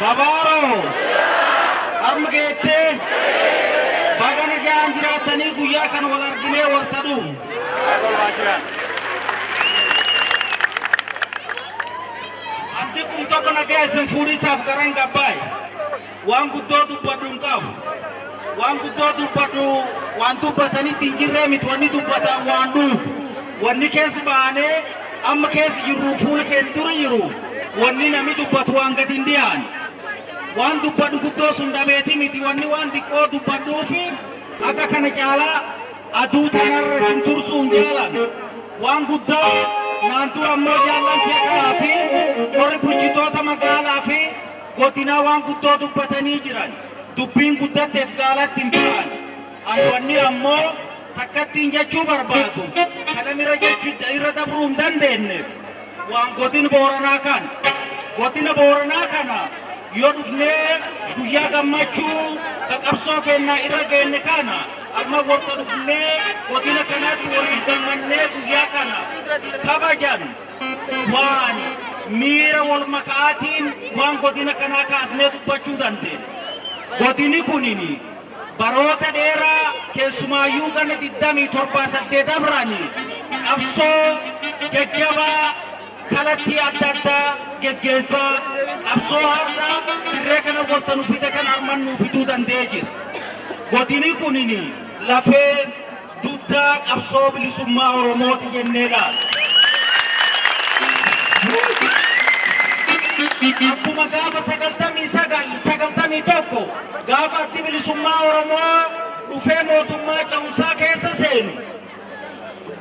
Babaro, Armagete, Bagana Ganjira, Taniku Yakan, Walargine, or Tadu. Antikum Tokana gas and foodies of Garanga Pai. One good door to Padunka. One good door to Padu, one to Patani Tinjiremit, one to Pata, one do. One Nikes Bane, Amakes Yuru, Kenturu, one Ninamitu Patuanga Indian. One to Padukuto Sundameti, one the code to Padufi, Akakanakala, Adu Tanar Tursun Jalan. One good dog, Nantura Mojalan Tekafi, or Puchitota Magalafi, Gotina one good dog to Patanijiran, to Pinguta Tefgala Timpan, and one near more Takatinja Chubarbatu, Kanamira Irada Brum Danden, one Gotin Boranakan, Gotina Boranakana. Yodufne Guyaga Machu, Kakapsoke na Irage Nekana, Alma Watadufne, Kodina Kanatu, Damane Guyakana, Kavajan, one Mira Wal Makatin, one Kodina Kanakas Netu Pachudante, Godini Kunini, Barota Dera, Kesuma Yugan Dami Torpasa de Dabrani, Abso, Kekava, Kalati Adada, Gegesa, Absoharda, Direkana Gortanufitakan Arman Nufidu dan Dejit. Godini Kunini, Lafe, Dudak, Absobili Summa or Moti Genega. Akuma Gava Sagaltami Toko, Gava Tibili Summa or Mo, Ufemo to Macha Usaka Sasseni.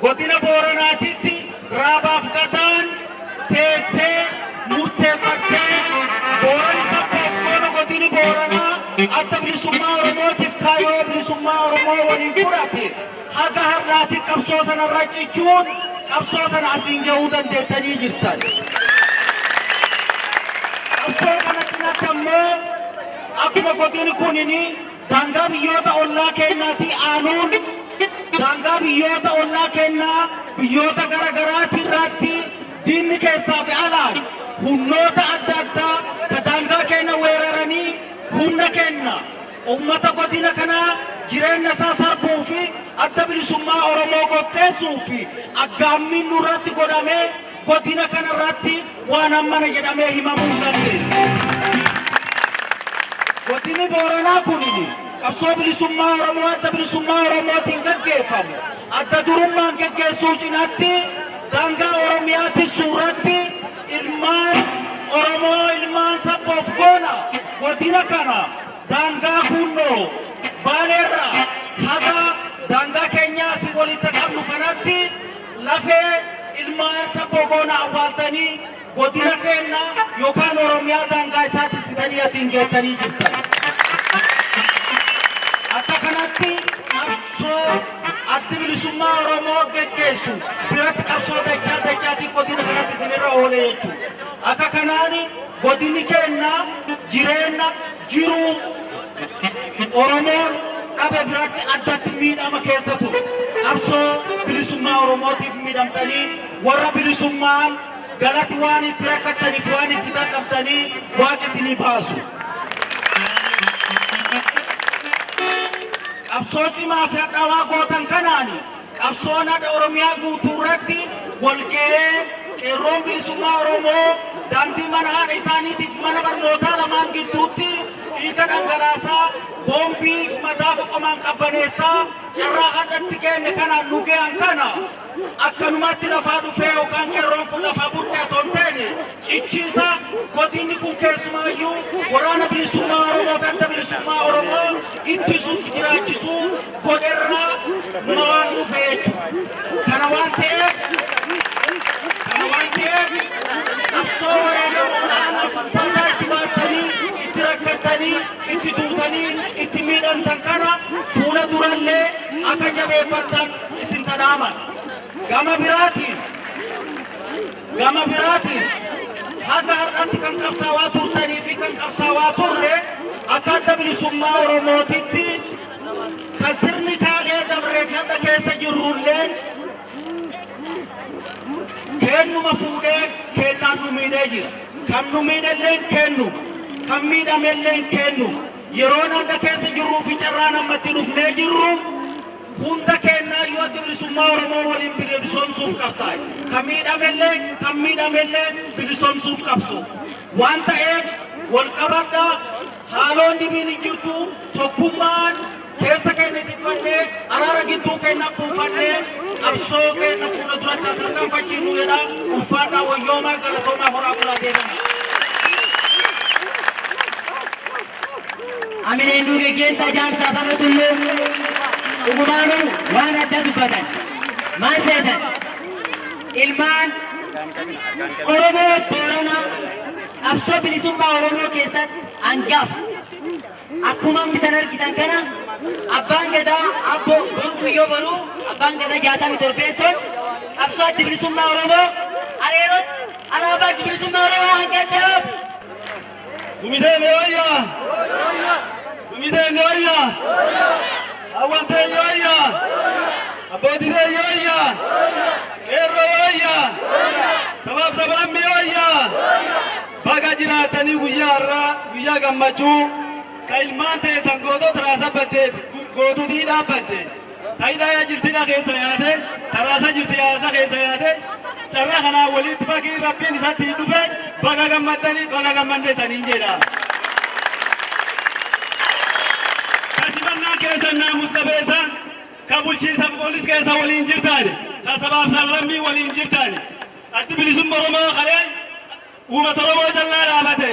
Godina Boranatiti, Rabaf Gatan, Tete, Mute Pate, Boran Sapos, Monogotini Borana, Atabli Suma or Motif Kayo, Blisuma or Mo in Purati, Haga Harnati, Kapsos and Rachi Chun, Kapsos and Asinga Udan de Tanijirtan. Kapsokanatamo, Akuma Gotini Kunini, Danga Yota Ola Kenati Anun, Danga Yota Ola Kena, Yota Garagarati Rati. Dinni keessa fi alaan hunnoota adda addaa kadanga kenna weeraranii humna kenna ummata godina kana jireenya isaa sarbuu fi adda bilisummaa Oromoo qopheessuu fi aggaammiin nurratti godhamee godina kana irratti waan ammana jedhamee himamuu hin dandeenye. Godini Booranaa kunini qabsoo bilisummaa Oromoo adda bilisummaa Oromootiin gaggeeffamu adda durummaan gaggeessuu cinaatti Danga Oromiyaati suuratti ilmaan Oromoo ilmaan sabboof goona godina kana dangaa kunnoo Baaleerra haga dangaa keenyaa si walitti qabnu kanatti lafee ilmaan sabboo goona awwaaltanii godina keenya yookaan Oromiyaa dangaa isaatti sitanii asiin geettanii jirtan. Akka kanatti qabsoo addi bilisummaa Oromoo geggeessu biratti qabsoo dachaati godina kanatti isinirra oole jechuudha. Akka kanaani godini keenya jireenya jiru Oromoon dhabe biratti addatti miidhama keessa ture. Qabsoo bilisummaa Oromootiif miidhamtanii warra bilisummaan galati waan itti rakkattaniif waan itti dadhabdanii Waaqni isinii baasu. Qabsoo cimaa fi hadhaawaa gootan kanaani qabsoon haadha Oromiyaa guutuu irratti walga'ee qeerroon bilisummaa Oromoo daandii mana haadha isaaniitiif mana barnootaa lamaan gidduutti dhiiga dhangalaasaa boombii fi mataa foqomaan qabbaneessaa carraa haadhatti keenya kanaan nu ga'an kana akkanumatti lafaa dhufee yookaan qeerroon kun lafaa burqee otoo hin taane cichiisa godinni kun keessumaayyuu waraana bilisummaa Oromoo fi adda bilisummaa Oromoo ittisuuf jiraachisuu godherraa waan dhufee jechuudha. Kana waan ta'eef qabsoo wareega olaanaa ulfaataa itti baattanii itti rakkattanii itti duutanii itti miidhamtan kana fuula durallee akka jabeeffattan isin tadhaaman. Gama biraatiin haga har'atti kan qabsaawaa turtanii fi kan qabsaawaa turre akka adda bilisummaa Oromootitti kan sirni kaagee dabree fi hadha keessa jirrulleen kennuma fuudhee kennaan nu miidhee jira. Kan nu miidhalleen kennu كميدا ملين كنو يرونا دكيس جرو في جرانا متنوف نجرو هوندا كنا يوتي برسوما ورمو ولين برسوم سوف كبساي كميدا ملين برسوم سوف كبسو وانتا اف والقبضة حالون دي بين جرتو توكمان كيسا كنا تفنى أرارا جنتو كنا بوفنى أبسو كنا فونا درا تاتركم فجينو يدا وفادا ويوما غلطوما هرابلا دينا Amin duge keessa jaarsa bara tullu ugumaanu waan adda dubbatan maal seetan ilmaan Oromoo Boorana qabsoo bilisummaa Oromoo keessatti hangaaf akkuma misan argitan kana abbaan gadaa abbo Bonguyyoo Baruu abbaan gadaa 67 qabsoo adda bilisummaa Oromoo areerot alaabaa bilisummaa Oromoo hangadhaaf Kumidene oya! Kumidene oya! Awante oya! Abodine oya! Kero oya! Sabab sabarammi oya! Baga jiraatanii guyyaa irraa guyyaa gammachuu ka ilmaan teessan gootota taraasa baddeef gootutii dhaabbatte taayidaa jirtina keessa yaate taraasa jirti yaasa keessa yaate carraa kanaa walitti bakii rabbiin isatti hin dhufe baga gammaddanii baga gammannee saniin jedha. Kasimannaa keessan naamus qabeessa ka bulchiinsaaf poolis keessa waliin jirtaani ka sabaaf sablammii waliin jirtaani addi bilisummaa Oromoo qalee uummata Oromoo jallaa dhaabate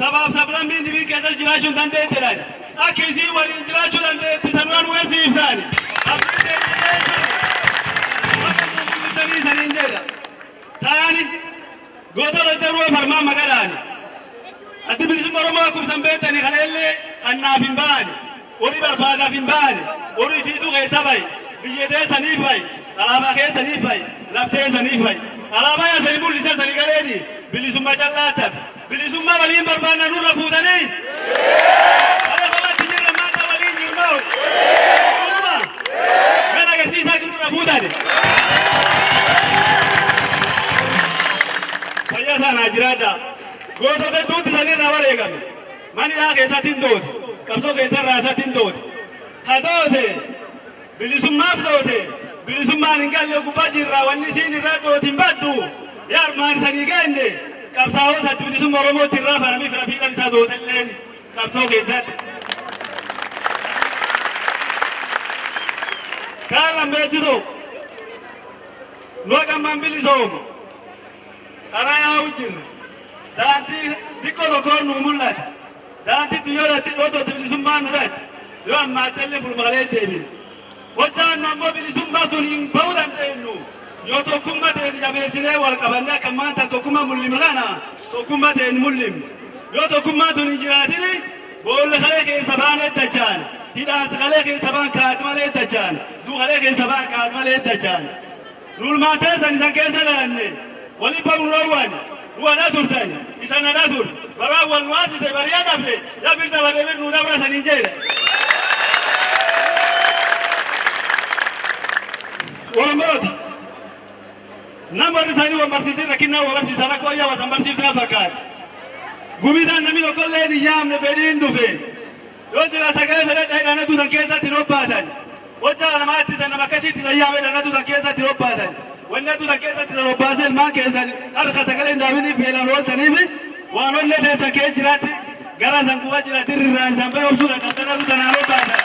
sabaaf sablammiin dibii keessa jiraachuu hin dandeettiidhaan akka isii waliin jiraachuu dandeetti sanumaan weersiiftaani. Saniin jedha taani gootota daruu farmaa magalaani addi bilisummaa Oromoo akkuma san beektani kana illee annaaf hin baane horii barbaadaaf hin baane horii fiituu keessa bahi biyya teessaniif bahi alaabaa keessaniif bahi laftee saniif bahi alaabaa yaasanii mul'isee sanii galeeni bilisummaa callaataaf bilisummaa waliin barbaadna nurra fuutanii kana qabatti jirra maata waliin jirmaa'u dhuma kan agarsiisaa nurra fuutani. Fayyaa sana jiraadha. Gootota duuti sanirraa wareegame. Manidhaa keessatiin doote. Qabsoo keessarraa isatiin doote. Ha doote bilisummaaf doote. Bilisummaan hin galle gubbaa jirra wanni isiin irraa doote hin baddu. Yaa armaan sanii genne qabsaa'ota bilisummaa Oromootti irraa faramii fira fiixan isaa doote illeen qabsoo keessatti. Kaan lammeessitu nu gammaan bilisoomu. Karaa yaa'u jirra. Daandii xiqqoo tokkoon nu mul'ata. Daandii xiyyoodhaatti otoo bilisummaan nu dhati. Yoo ammaa tallee fulmaalee deebine. Hojjaan nu ammoo bilisummaa sun hin ba'uu dandeenyu. Yoo tokkummaa ta'een jabeessinee wal qabannee akka maanta tokkummaa mul'imne kana tokkummaa ta'een mul'imne. Yoo tokkummaa tun hin jiraatini boolla kalee keessa baanee dachaan. Hidhaansa kalee keessa baan kaa'at malee dachaan. Duukalee keessa baan kaa'at malee dachaan. Nulmaatee san isan keessa dhalanne. Wali babu rawani wana turtani isana datur barawan wasi se bariya dabre ya birda bare bir nu dabra sanin jere wala mota namar sani wa marsisi rakinna wa marsisi sana ko ya wasan marsisi na fakat gumida nami ko kolle di yam ne bedin dufe yo sila sagale fere dana tu san kesa tirobatan wajja na mati sana makasi ti yam dana tu san kesa tirobatan wanna tu zakesa tizaro basel ma kesa arka sagale ndabini belan woltanifi wanolle tesa ke jirati gara sanguwa jirati rirran sambe obsula tatana tu tanalo bata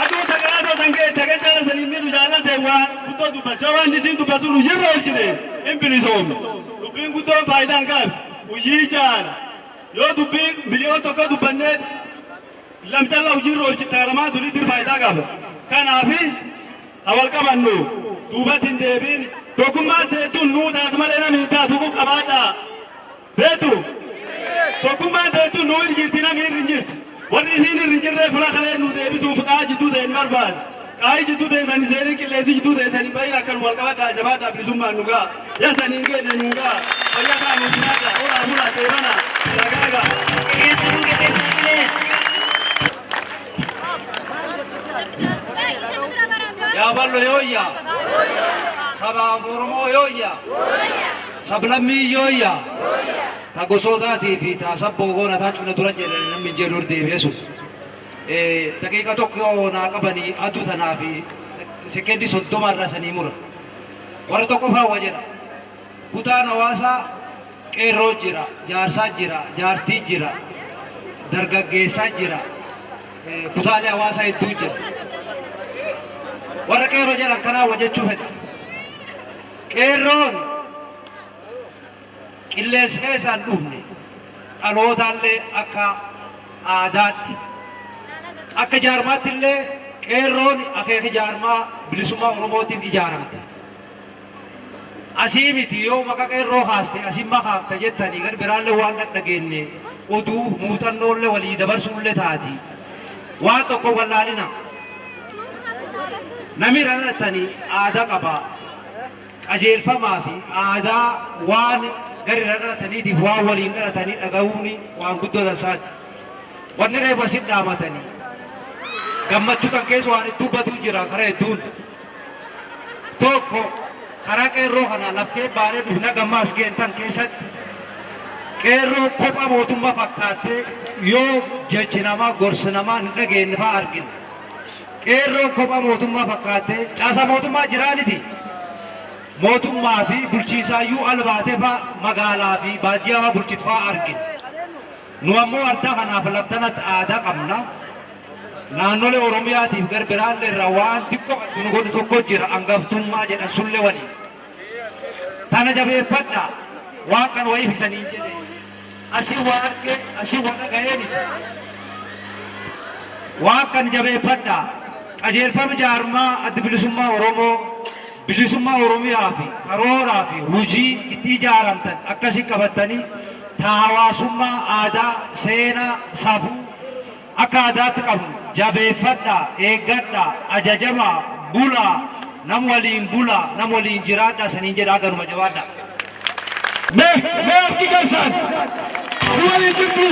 adu tagara to sange tagara sani miru jala tewa kuto du bajawa ndisi du basulu jirro olchide imbilisom dubin kuto faida ngab uyijan yo dubin miliyo to ko dubanne lamtalla ujirro olchitara ma suli dir faida gab kanafi awal kabannu dubatin deebin tokkummaa teetun nuu taat malee namni taatu kun qabaadha beetu tokkummaa teetun nuu irjirti namni irri jirtu warri isiin irri jirree fula kalee nuu deebisuuf qaa jidduu ta'een barbaada qaayi jidduu ta'e sanii seenii qilleessi jidduu ta'e sanii bayin akkan wal qabaadha jabaadha bilisummaan nu gaa yaa sanii geedhe nu gaa fayyadaa nu jiraadha olaa bulaa teebana sagaaga. Ya ballo yoya, sabab Oromo yoya, sablammi yoya. Tagosootaati fi taasaboo goona taachuna dura jedhan namni jedhu deebi'eessu. Daqiiqa tokko naa qabanii aduu tanaa fi sekendi 30 irra sanii mura. Warra tokko faawwa jedha. Kutaan hawaasaa qeerroo jira, jaarsaa jira, jaartii jira, dargaggeessaa jira. Kutaalee hawaasaa hedduu jira. Warra qeerroo jedhan kanaa hojjechuu fedha. Qeerroon qilleensa keessaan dhufne dhalootallee akka aadaatti akka jaarmaatti illee qeerroon akeeka jaarmaa bilisummaa Oromootiin ijaaramte. Asii miti yoo maqaa qeerroo haaste asii makaafta jettanii gar biraallee waan dhageenye oduu muuxannoollee walii dabarsuullee taati. Waan tokko wallaalina. Namni ralatanii aadaa qabaa. Qajeelfamaa fi aadaa waan gari dhalataniitiif waan waliin dhalatanii dhaga'uun waan guddoo dansaati. Wanni reefu asiin dhaamatanii gammachuu kan keessa waan hedduu baduu jira karaa hedduun. Tokko karaa qeerroo kana laftee baanee dhufna gammaas geentan keessatti qeerroo kophaa mootummaa fakkaattee yoo jechi namaa gorsi namaa hin dhageenye fa'aa argina. Qeerroon kophaa mootummaa fakkaattee caasa mootummaa jiraaniti. Mootummaa fi bulchiisaayyuu albaatee fa'aa magaalaa fi baadiyyaa fa'aa bulchitu fa'aa argina. Nu ammoo adda kanaaf laftanatti aadaa qabna. Naannolee Oromiyaatiif gar biraallee irraa waan xiqqoo nu godhu tokko jira hangaftummaa jedhan sullee waliin. Tana jabeeffadha waan kan wayii fisanii jedhe asii waa arge asii waa dhaga'eeni. Waan kan jabeeffadha qajeelfama jaarmaa adda bilisummaa Oromoo bilisummaa Oromiyaa fi karooraa fi hojii itti ijaaramtan akkasii qabatanii hawaasummaa aadaa seenaa safuu akka aadaatti qabnu jabeeffadha eeggadha ajajamaa bulaa nam waliin bulaa nam waliin jiraadha saniin jedhaa ganuma jabaadha. Me arki keessan waliin jirtu.